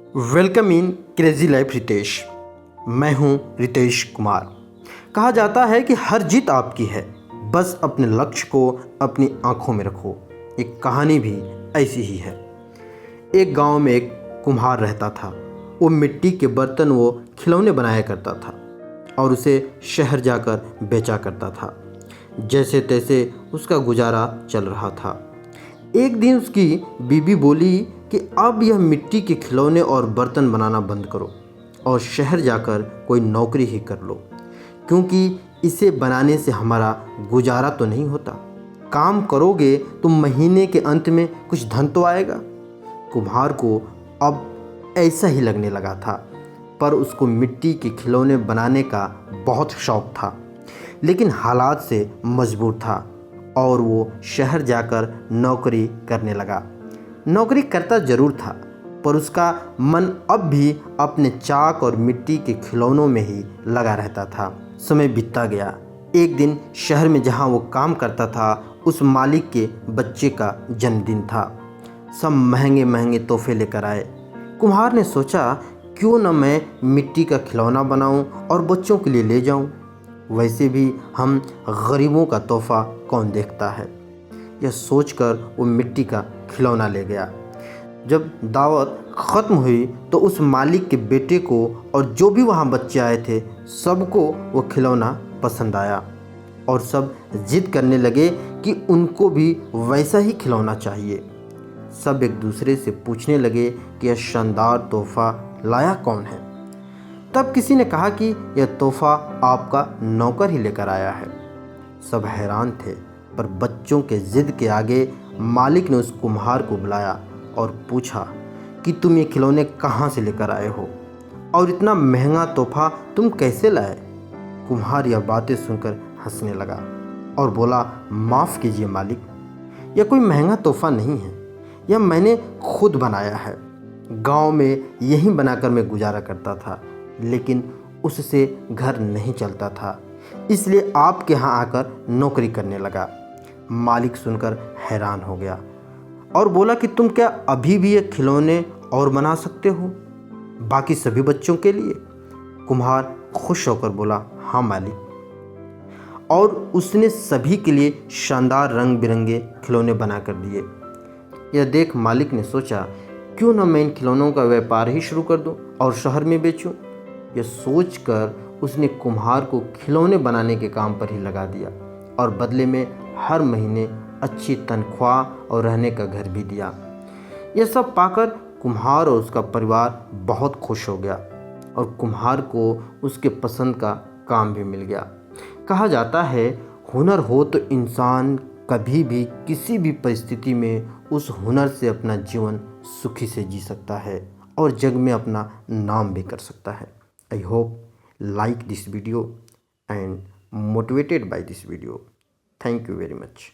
Welcome in crazy life Ritesh. मैं हूं रितेश कुमार। कहा जाता है कि हर जीत आपकी है, बस अपने लक्ष्य को अपनी आंखों में रखो। एक कहानी भी ऐसी ही है। एक गांव में एक कुम्हार रहता था। वो मिट्टी के बर्तन व खिलौने बनाया करता था और उसे शहर जाकर बेचा करता था। जैसे तैसे उसका गुजारा चल रहा था। एक दिन उसकी बीबी बोली कि अब यह मिट्टी के खिलौने और बर्तन बनाना बंद करो और शहर जाकर कोई नौकरी ही कर लो, क्योंकि इसे बनाने से हमारा गुजारा तो नहीं होता। काम करोगे तो महीने के अंत में कुछ धन तो आएगा। कुम्हार को अब ऐसा ही लगने लगा था, पर उसको मिट्टी के खिलौने बनाने का बहुत शौक था, लेकिन हालात से मजबूर था और वो शहर जाकर नौकरी करने लगा। नौकरी करता ज़रूर था, पर उसका मन अब भी अपने चाक और मिट्टी के खिलौनों में ही लगा रहता था। समय बीतता गया। एक दिन शहर में जहाँ वो काम करता था, उस मालिक के बच्चे का जन्मदिन था। सब महंगे महंगे तोहफे लेकर आए। कुम्हार ने सोचा, क्यों न मैं मिट्टी का खिलौना बनाऊं और बच्चों के लिए ले जाऊं। वैसे भी हम गरीबों का तोहफा कौन देखता है। यह सोचकर वो मिट्टी का खिलौना ले गया। जब दावत ख़त्म हुई तो उस मालिक के बेटे को और जो भी वहाँ बच्चे आए थे, सबको वो खिलौना पसंद आया और सब जिद करने लगे कि उनको भी वैसा ही खिलौना चाहिए। सब एक दूसरे से पूछने लगे कि यह शानदार तोहफा लाया कौन है। तब किसी ने कहा कि यह तोहफा आपका नौकर ही लेकर आया है। सब हैरान थे, पर बच्चों के जिद के आगे मालिक ने उस कुम्हार को बुलाया और पूछा कि तुम ये खिलौने कहाँ से लेकर आए हो और इतना महंगा तोहफा तुम कैसे लाए। कुम्हार यह बातें सुनकर हंसने लगा और बोला, माफ़ कीजिए मालिक, यह कोई महंगा तोहफा नहीं है, यह मैंने खुद बनाया है। गांव में यही बनाकर मैं गुजारा करता था, लेकिन उससे घर नहीं चलता था, इसलिए आपके यहाँ आकर नौकरी करने लगा। मालिक सुनकर हैरान हो गया और बोला कि तुम क्या अभी भी ये खिलौने और बना सकते हो, बाकी सभी बच्चों के लिए। कुम्हार खुश होकर बोला, हाँ मालिक। और उसने सभी के लिए शानदार रंग बिरंगे खिलौने बना कर दिए। यह देख मालिक ने सोचा, क्यों न मैं इन खिलौनों का व्यापार ही शुरू कर दूं और शहर में बेचूं। यह सोचकर उसने कुम्हार को खिलौने बनाने के काम पर ही लगा दिया और बदले में हर महीने अच्छी तनख्वाह और रहने का घर भी दिया। यह सब पाकर कुम्हार और उसका परिवार बहुत खुश हो गया और कुम्हार को उसके पसंद का काम भी मिल गया। कहा जाता है, हुनर हो तो इंसान कभी भी किसी भी परिस्थिति में उस हुनर से अपना जीवन सुखी से जी सकता है और जग में अपना नाम भी कर सकता है। I hope like this video and motivated by this video. Thank you very much.